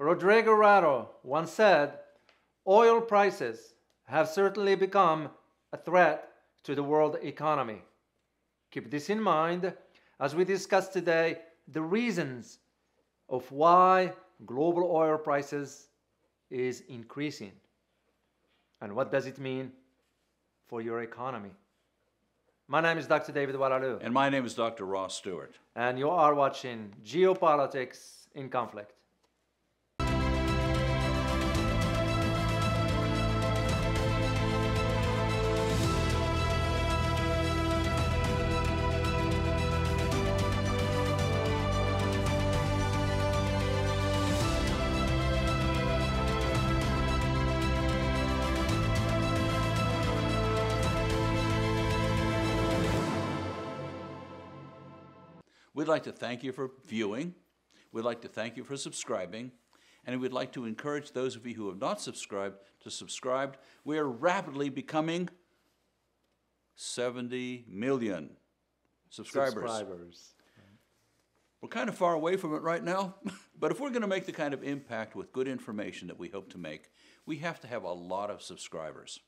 Rodrigo Rado once said, oil prices have certainly become a threat to the world economy. Keep this in mind as we discuss today the reasons of why global oil prices is increasing and what does it mean for your economy. My name is Dr. David Oualaalou. And my name is Dr. Ross Stewart. And you are watching Geopolitics in Conflict. We'd like to thank you for viewing. We'd like to thank you for subscribing. And we'd like to encourage those of you who have not subscribed to subscribe. We are rapidly becoming 70 million subscribers. We're kind of far away from it right now, but if we're going to make the kind of impact with good information that we hope to make, we have to have a lot of subscribers.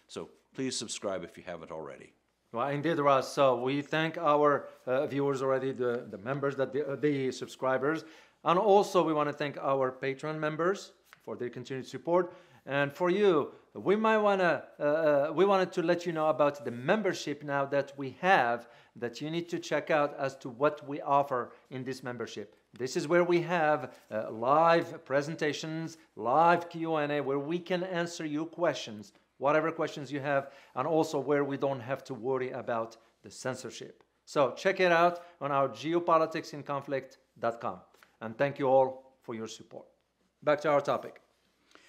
So please subscribe if you haven't already. Well, indeed, Ross. So we thank our viewers already, the members, the subscribers. And also we want to thank our Patreon members for their continued support. And for you, we wanted to let you know about the membership now that we have that you need to check out as to what we offer in this membership. This is where we have live presentations, live Q&A, where we can answer your questions, whatever questions you have, and also where we don't have to worry about the censorship. So check it out on our geopoliticsinconflict.com. And thank you all for your support. Back to our topic.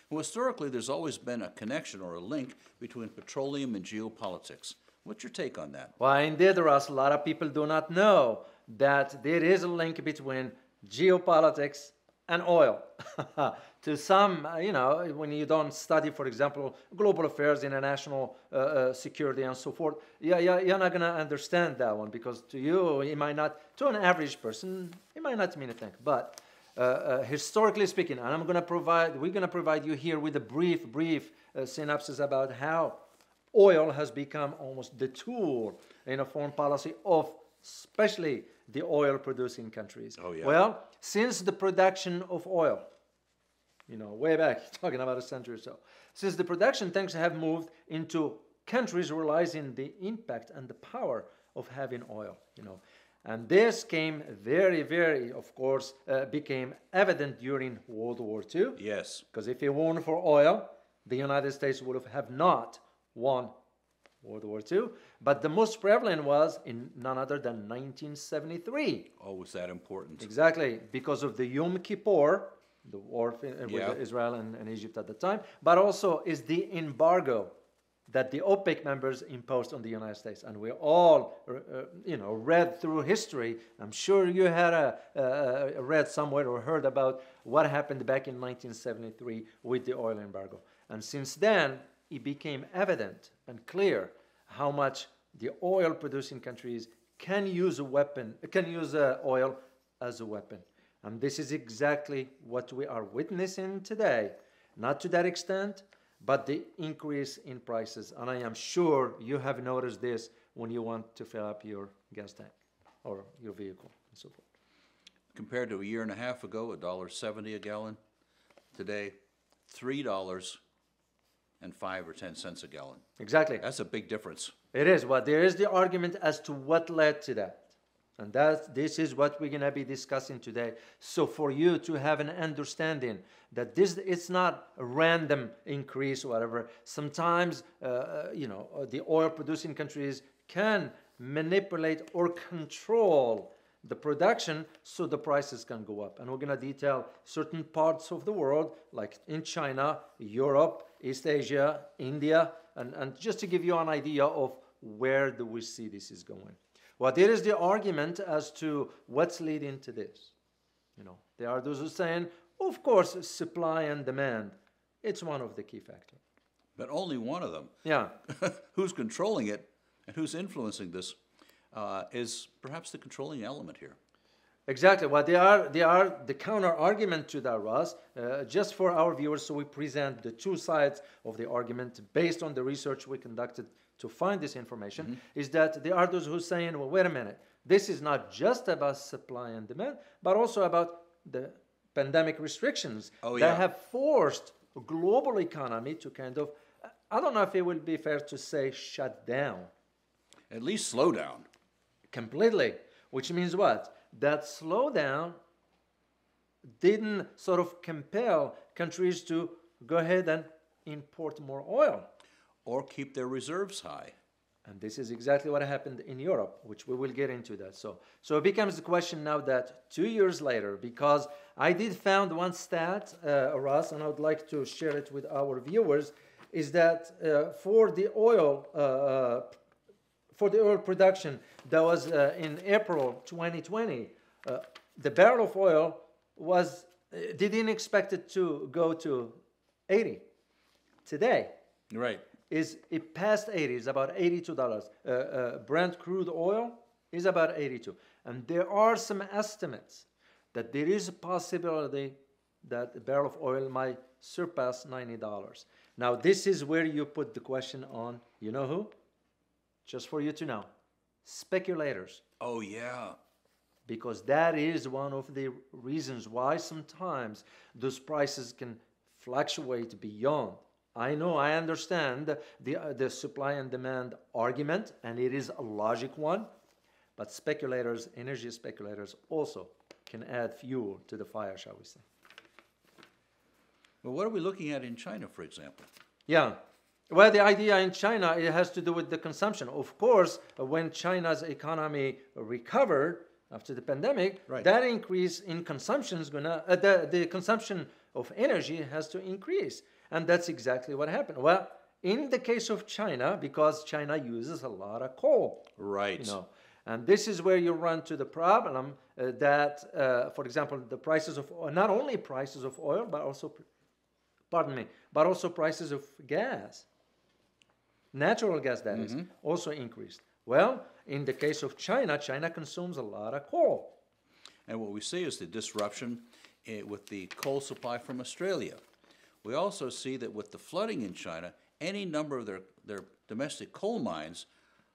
Well, historically, there's always been a connection or a link between petroleum and geopolitics. What's your take on that? Well, indeed, Ross, a lot of people do not know that there is a link between geopolitics and oil. To some, when you don't study, for example, global affairs, international security, and so forth, you're not going to understand that one, because to you, it might not, to an average person, it might not mean a thing. But historically speaking, and we're going to provide you here with a brief synopsis about how oil has become almost the tool in a foreign policy of especially the oil-producing countries. Oh, yeah. Well, since the production of oil, way back, talking about a century or so, since the production tanks have moved into countries realizing the impact and the power of having oil, And this came very, of course, became evident during World War II. Yes. Because if it weren't for oil, the United States would have not won World War II. But the most prevalent was in none other than 1973. Oh, was that important? Exactly, because of the Yom Kippur, the war with Israel and Egypt at the time, but also is the embargo that the OPEC members imposed on the United States. And we all, read through history. I'm sure you had read somewhere or heard about what happened back in 1973 with the oil embargo. And since then, it became evident and clear how much the oil-producing countries can use oil as a weapon. And this is exactly what we are witnessing today. Not to that extent, but the increase in prices. And I am sure you have noticed this when you want to fill up your gas tank or your vehicle and so forth. Compared to a year and a half ago, $1.70 a gallon. Today, $3 and 5 or 10 cents a gallon. Exactly. That's a big difference. It is. Well, there is the argument as to what led to that. And this is what we're going to be discussing today. So for you to have an understanding that it's not a random increase or whatever. Sometimes, the oil-producing countries can manipulate or control the production so the prices can go up. And we're going to detail certain parts of the world, like in China, Europe, East Asia, India, and just to give you an idea of where do we see this is going. Well, there is the argument as to what's leading to this. There are those who are saying, of course, supply and demand. It's one of the key factors. But only one of them. Yeah. Who's controlling it and who's influencing this is perhaps the controlling element here. Exactly. Well, they are the counter argument to that, Ross. Just for our viewers, so we present the two sides of the argument based on the research we conducted to find this information. Is that there are those who are saying, well, wait a minute, this is not just about supply and demand, but also about the pandemic restrictions that have forced a global economy to kind of, I don't know if it would be fair to say shut down. At least slow down. Completely. Which means what? That slowdown didn't sort of compel countries to go ahead and import more oil. Or keep their reserves high. And this is exactly what happened in Europe, which we will get into that. So it becomes the question now that 2 years later, because I did found one stat, Ross, and I would like to share it with our viewers, is that for the oil production that was in April 2020, the barrel of oil was, they didn't expect it to go to 80. Today, right, it passed 80, it's about $82. Brent crude oil is about 82. And there are some estimates that there is a possibility that the barrel of oil might surpass $90. Now, this is where you put the question on, you know who? Just for you to know, speculators. Oh, yeah. Because that is one of the reasons why sometimes those prices can fluctuate beyond. I know, I understand the supply and demand argument, and it is a logic one, but speculators, energy speculators also can add fuel to the fire, shall we say. Well, what are we looking at in China, for example? Yeah. Well, the idea in China, it has to do with the consumption. Of course, when China's economy recovered after the pandemic, that increase in consumption is going to, the consumption of energy has to increase. And that's exactly what happened. Well, in the case of China, because China uses a lot of coal. Right. You know, and this is where you run to the problem that, for example, the prices of, not only prices of oil, but also, but also prices of gas. Natural gas, that is, also increased. Well, in the case of China, China consumes a lot of coal. And what we see is the disruption with the coal supply from Australia. We also see that with the flooding in China, any number of their domestic coal mines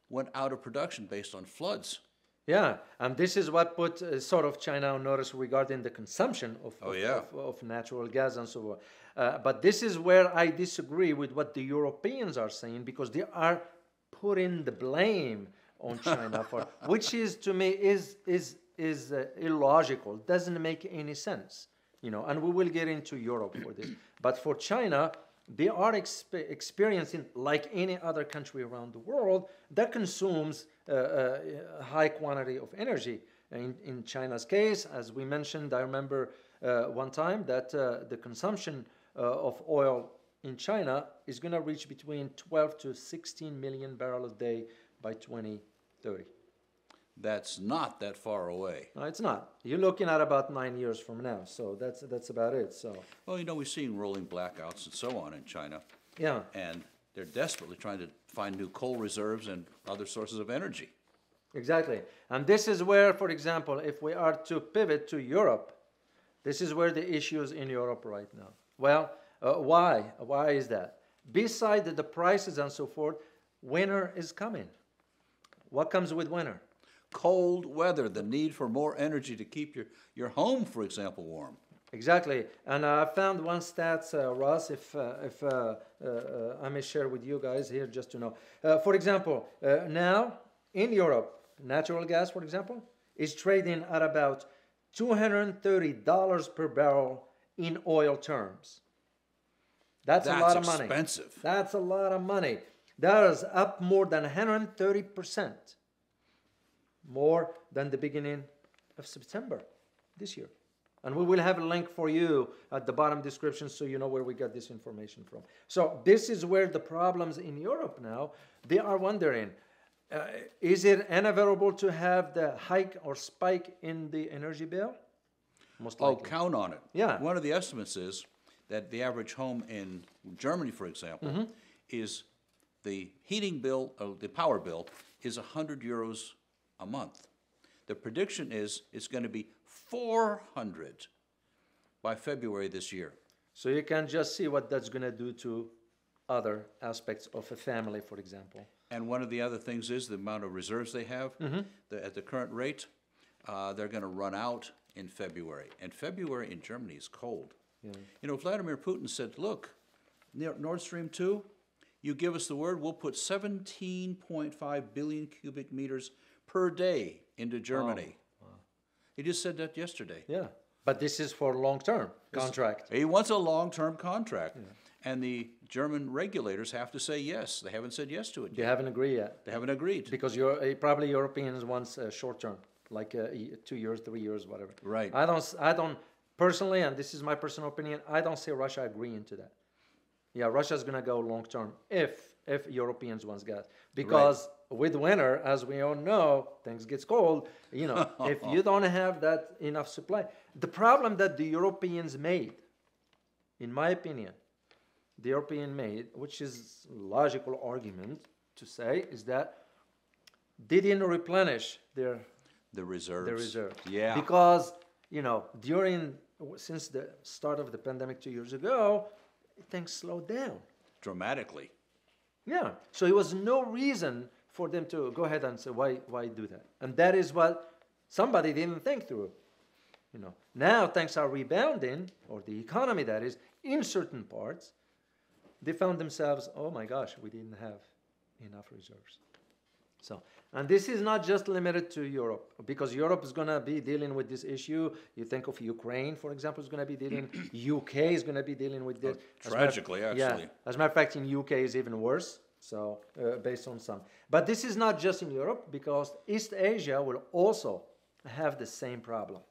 went out of production based on floods. Yeah, and this is what put sort of China on notice regarding the consumption of natural gas and so on. But this is where I disagree with what the Europeans are saying, because they are putting the blame on China for, which is to me is illogical. Doesn't make any sense, you know. And we will get into Europe for this. But for China, they are experiencing, like any other country around the world, that consumes a high quantity of energy. In China's case, as we mentioned, I remember one time that the consumption of oil in China is going to reach between 12 to 16 million barrels a day by 2030. That's not that far away. No, it's not. You're looking at about 9 years from now, so that's about it. So. Well, you know, we've seen rolling blackouts and so on in China. Yeah. And they're desperately trying to find new coal reserves and other sources of energy. Exactly. And this is where, for example, if we are to pivot to Europe, this is where the issue is in Europe right now. Well, why? Why is that? Beside the prices and so forth, winter is coming. What comes with winter? Cold weather, the need for more energy to keep your home, for example, warm. Exactly. And I found one stat, Ross, if I may share with you guys here just to know. For example, now in Europe, natural gas, for example, is trading at about $230 per barrel in oil terms. That's a lot of money. That's expensive. That's a lot of money. That is up more than 130%. More than the beginning of September this year. And we will have a link for you at the bottom description so you know where we got this information from. So this is where the problems in Europe now, they are wondering, is it inevitable to have the hike or spike in the energy bill? Most likely. Oh, count on it. Yeah. One of the estimates is that the average home in Germany, for example, is the heating bill, the power bill, is 100 euros a month. The prediction is it's going to be 400 by February this year. So you can just see what that's going to do to other aspects of a family, for example. And one of the other things is the amount of reserves they have. At the current rate, they're going to run out in February. And February in Germany is cold. Yeah. You know, Vladimir Putin said, look, Nord Stream 2, you give us the word, we'll put 17.5 billion cubic meters per day into Germany. Wow. He just said that yesterday. Yeah, but this is for long-term contract. He wants a long-term contract. Yeah. And the German regulators have to say yes. They haven't said yes to it yet. They haven't agreed yet. They haven't agreed. Because probably Europeans want short-term, like 2 years, 3 years, whatever. Right. I don't personally, and this is my personal opinion, I don't see Russia agreeing to that. Yeah, Russia's going to go long-term if Europeans want gas. Because with winter, as we all know, things gets cold. You know, if you don't have that enough supply. The problem that the Europeans made, in my opinion, the European made, which is a logical argument to say, is that they didn't replenish the reserves. Yeah. Because, you know, since the start of the pandemic 2 years ago, things slowed down. Dramatically. Yeah. So there was no reason for them to go ahead and say, why do that? And that is what somebody didn't think through. You know, now things are rebounding, or the economy that is, in certain parts, they found themselves, oh my gosh, we didn't have enough reserves. So, and this is not just limited to Europe, because Europe is going to be dealing with this issue. You think of Ukraine, for example, is going to be dealing, UK is going to be dealing with this. Tragically, actually. Yeah, as a matter of fact, in UK is even worse, so based on some. But this is not just in Europe, because East Asia will also have the same problem.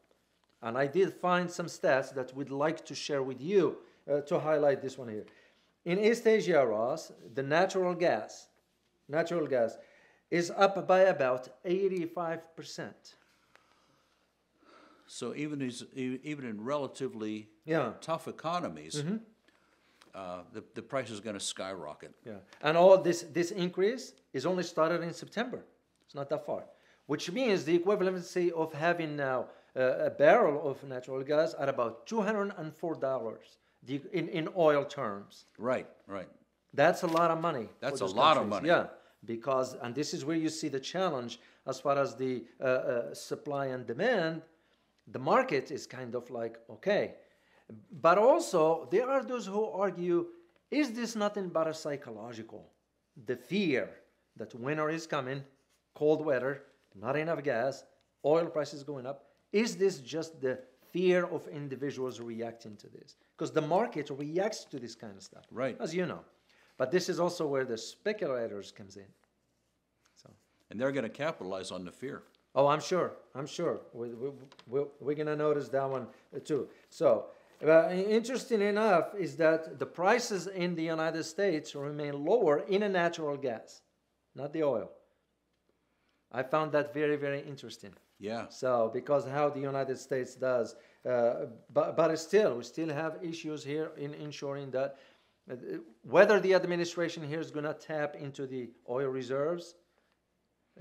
And I did find some stats that we'd like to share with you to highlight this one here. In East Asia, Ross, the natural gas is up by about 85%. So even in relatively tough economies, the price is going to skyrocket. Yeah, and all this increase is only started in September. It's not that far, which means the equivalency of having now a barrel of natural gas at about $204 in oil terms. Right. That's a lot of money. That's a lot of money. Yeah, because, and this is where you see the challenge as far as the supply and demand. The market is kind of like, okay. But also, there are those who argue, is this nothing but a psychological? The fear that winter is coming, cold weather, not enough gas, oil prices going up. Is this just the fear of individuals reacting to this? Because the market reacts to this kind of stuff, right? As you know. But this is also where the speculators comes in. So. And they're going to capitalize on the fear. Oh, I'm sure. We're going to notice that one too. So, interesting enough is that the prices in the United States remain lower in a natural gas, not the oil. I found that very, very interesting. Yeah. So, because how the United States does, but still, we still have issues here in ensuring that whether the administration here is going to tap into the oil reserves,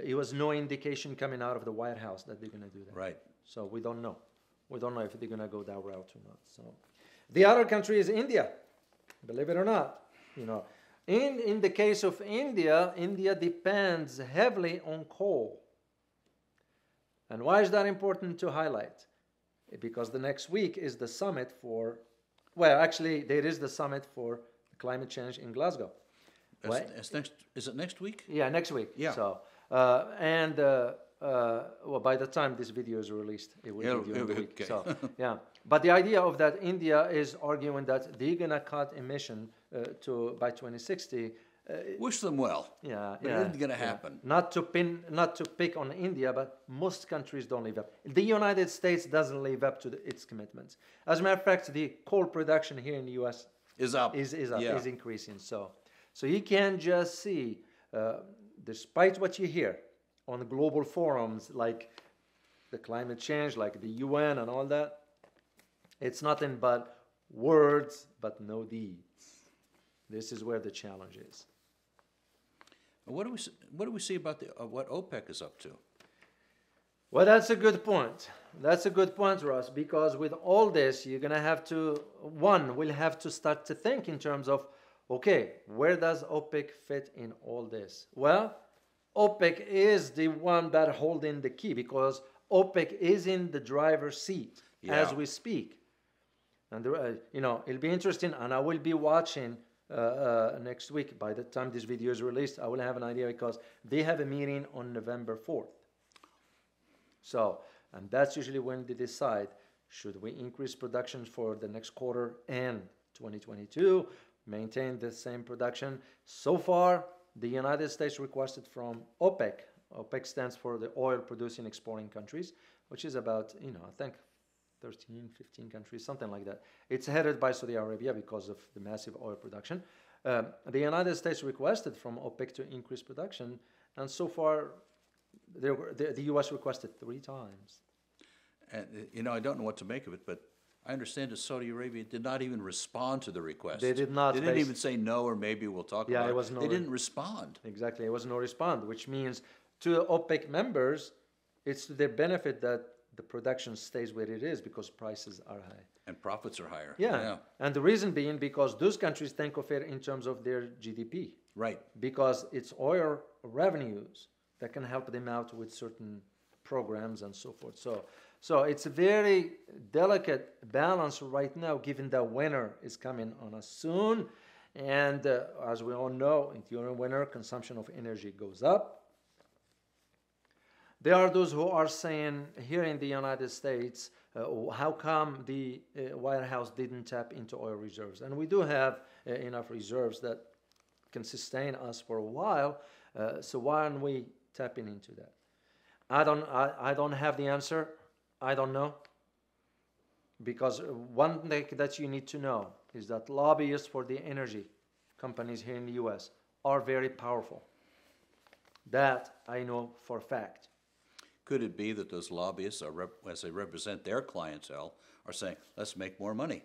it was no indication coming out of the White House that they're going to do that. Right. So we don't know. We don't know if they're going to go that route or not. So, the other country is India. Believe it or not, you know, in the case of India, India depends heavily on coal. And why is that important to highlight? Because the next week is the summit for, well, actually, there is the summit for climate change in Glasgow. Is it next week? Yeah, next week. Yeah. So, well, by the time this video is released, it will be during the week. Okay. So, yeah. But the idea of that, India is arguing that they're going to cut emission by 2060. Wish them well. Yeah, but it isn't going to happen. Not to pick on India, but most countries don't live up. The United States doesn't live up to its commitments. As a matter of fact, the coal production here in the U.S. is up. Is increasing. So you can just see, despite what you hear on the global forums, like the climate change, like the UN and all that, it's nothing but words, but no deeds. This is where the challenge is. What do we see about what OPEC is up to? Well, that's a good point. That's a good point, Ross, because with all this, you're going to have to, we'll have to start to think in terms of, okay, where does OPEC fit in all this? Well, OPEC is the one that holding the key because OPEC is in the driver's seat as we speak. And, it'll be interesting, and I will be watching next week. By the time this video is released, I will have an idea because they have a meeting on November 4th. So, and that's usually when they decide, should we increase production for the next quarter and 2022, maintain the same production? So far, the United States requested from OPEC. OPEC stands for the oil producing exporting countries, which is about, I think 13, 15 countries, something like that. It's headed by Saudi Arabia because of the massive oil production. The United States requested from OPEC to increase production, and so far, the U.S. requested 3 times. And, I don't know what to make of it, but I understand that Saudi Arabia did not even respond to the request. They did not. They didn't even say no or maybe we'll talk about it. Was no they didn't respond. Exactly. It was no response, which means to OPEC members, it's to their benefit that the production stays where it is because prices are high. And profits are higher. Yeah. And the reason being because those countries think of it in terms of their GDP. Right. Because it's oil revenues that can help them out with certain programs and so forth. So it's a very delicate balance right now, given that winter is coming on us soon. And as we all know, during winter, consumption of energy goes up. There are those who are saying here in the United States, how come the White House didn't tap into oil reserves? And we do have enough reserves that can sustain us for a while. So why aren't we tapping into that? I don't have the answer. I don't know. Because one thing that you need to know is that lobbyists for the energy companies here in the U.S. are very powerful. That I know for a fact. Could it be that those lobbyists, as they represent their clientele, are saying, let's make more money?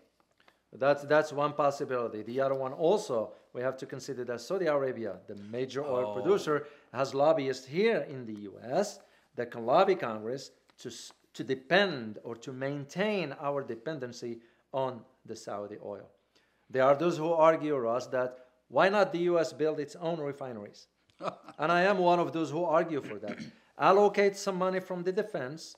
That's one possibility. The other one also, we have to consider that Saudi Arabia, the major oil producer, has lobbyists here in the U.S. that can lobby Congress to depend or to maintain our dependency on the Saudi oil. There are those who argue, Ross, that why not the U.S. build its own refineries? And I am one of those who argue for that. Allocate some money from the defense,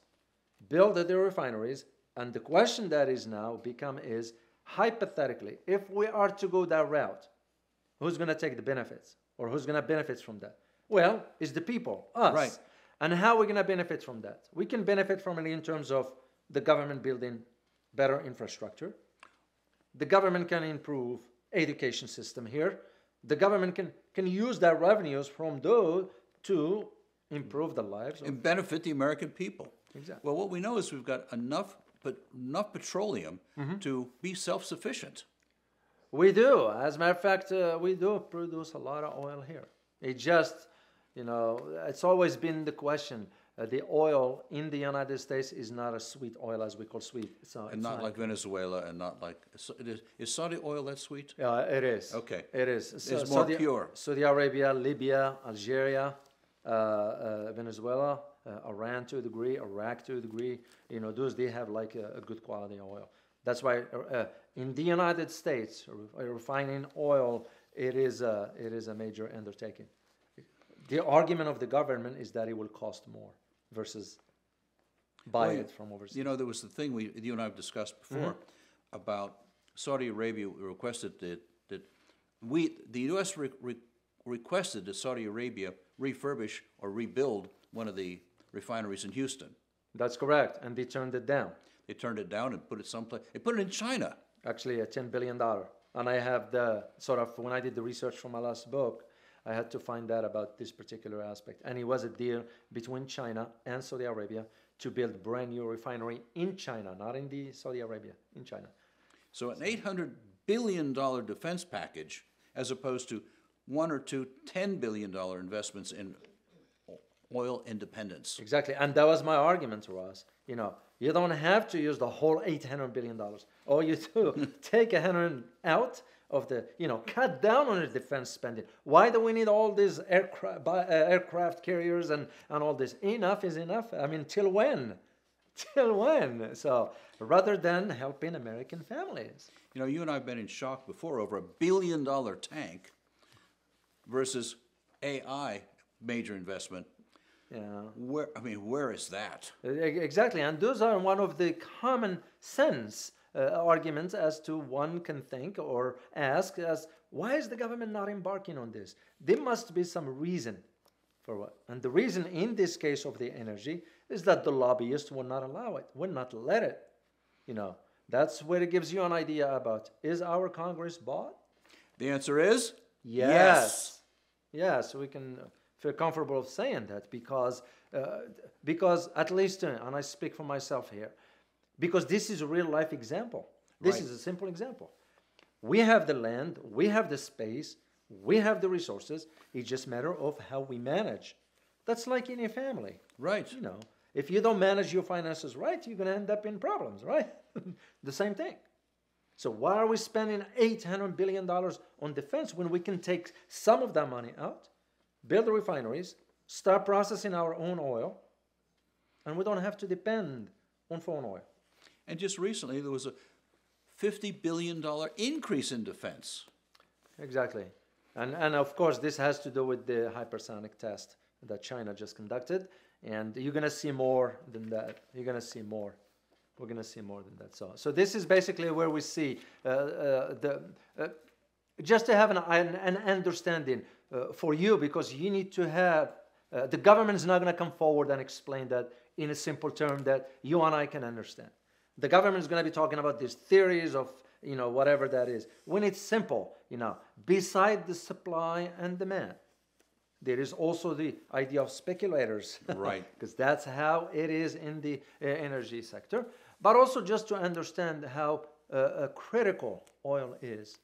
build the refineries, and the question that is now is, hypothetically, if we are to go that route, who's going to take the benefits? Or who's going to benefit from that? Well, it's the people, us. Right. And how are we going to benefit from that? We can benefit from it in terms of the government building better infrastructure. The government can improve education system here. The government can use their revenues from those to improve the lives and benefit the American people. Exactly. Well, what we know is we've got enough petroleum to be self-sufficient. We do. As a matter of fact, we do produce a lot of oil here. It just, it's always been the question. The oil in the United States is not a sweet oil as we call sweet. So and not like Venezuela and not like, is Saudi oil that sweet? Yeah, it is. Okay. It is. It's more pure. Saudi Arabia, Libya, Algeria, Venezuela, Iran to a degree, Iraq to a degree, those, they have like a good quality oil. That's why in the United States, refining oil, it is a major undertaking. The argument of the government is that it will cost more versus buy it from overseas. There was the thing you and I have discussed before about Saudi Arabia requested that the U.S. requested that Saudi Arabia refurbish or rebuild one of the refineries in Houston. That's correct, and they turned it down. They turned it down and put it someplace. They put it in China. Actually, a $10 billion. And I have when I did the research for my last book, I had to find out about this particular aspect. And it was a deal between China and Saudi Arabia to build brand new refinery in China, not in the Saudi Arabia, in China. So an $800 billion defense package as opposed to one or two $10 billion investments in oil independence. Exactly, and that was my argument to us. You don't have to use the whole $800 billion. All you do, take 100 out, of the, cut down on the defense spending. Why do we need all these aircraft carriers and all this? Enough is enough. I mean, till when? Till when? So rather than helping American families. You and I have been in shock before over $1 billion tank versus AI major investment. Yeah. Where is that? Exactly, and those are one of the common sense arguments as to one can think or ask as, why is the government not embarking on this? There must be some reason for what. And the reason in this case of the energy is that the lobbyists will not allow it, will not let it. That's where it gives you an idea about, is our Congress bought? The answer is yes. Yes, we can feel comfortable saying that because at least, and I speak for myself here, because this is a real life example. This is a simple example. We have the land, we have the space, we have the resources. It's just a matter of how we manage. That's like in a family. Right. If you don't manage your finances right, you're going to end up in problems, right? The same thing. So why are we spending $800 billion on defense when we can take some of that money out, build refineries, start processing our own oil, and we don't have to depend on foreign oil? And just recently, there was a $50 billion increase in defense. Exactly. And of course, this has to do with the hypersonic test that China just conducted. And you're going to see more than that. You're going to see more. We're going to see more than that. So this is basically where we see just to have an understanding for you, because you need to have, the government is not going to come forward and explain that in a simple term that you and I can understand. The government is going to be talking about these theories of, whatever that is. When it's simple, beside the supply and demand, there is also the idea of speculators. Right. Because that's how it is in the energy sector. But also just to understand how critical oil is.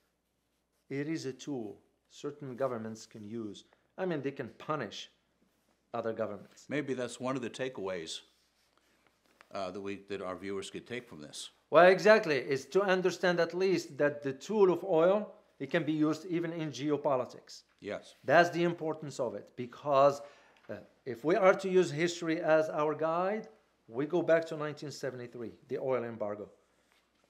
It is a tool certain governments can use. They can punish other governments. Maybe that's one of the takeaways that our viewers could take from this. Well, exactly. Is to understand at least that the tool of oil, it can be used even in geopolitics. Yes. That's the importance of it, because if we are to use history as our guide, we go back to 1973, the oil embargo,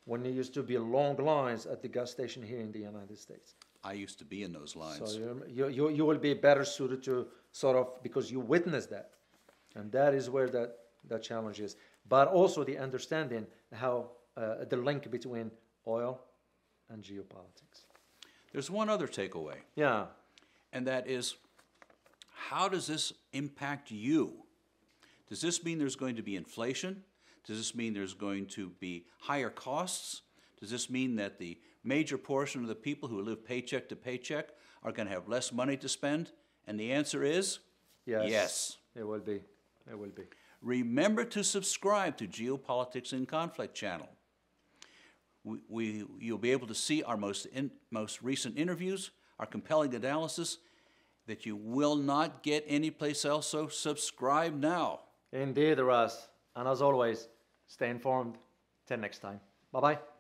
when there used to be long lines at the gas station here in the United States. I used to be in those lines. So you will be better suited to because you witnessed that. And that is where that challenge is. But also the understanding how the link between oil and geopolitics. There's one other takeaway. Yeah. And that is, how does this impact you? Does this mean there's going to be inflation? Does this mean there's going to be higher costs? Does this mean that the major portion of the people who live paycheck to paycheck are going to have less money to spend? And the answer is yes. It will be. It will be. Remember to subscribe to Geopolitics in Conflict channel. You'll be able to see our most recent interviews, our compelling analysis that you will not get anyplace else, so subscribe now. Indeed, Russ. And as always, stay informed. Till next time. Bye-bye.